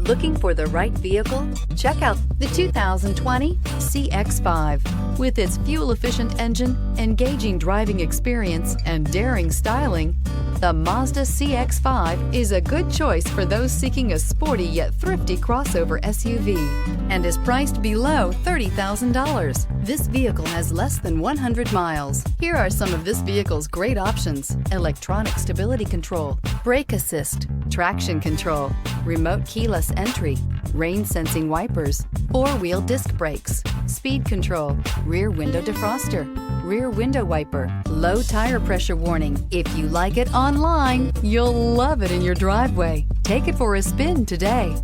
Looking for the right vehicle? Check out the 2020 CX-5. With its fuel-efficient engine, engaging driving experience, and daring styling, the Mazda CX-5 is a good choice for those seeking a sporty yet thrifty crossover SUV and is priced below $30,000. This vehicle has less than 100 miles. Here are some of this vehicle's great options: electronic stability control, brake assist, traction control, remote keyless entry, rain sensing wipers, four-wheel disc brakes, speed control, rear window defroster, rear window wiper, low tire pressure warning. If you like it online, you'll love it in your driveway. Take it for a spin today.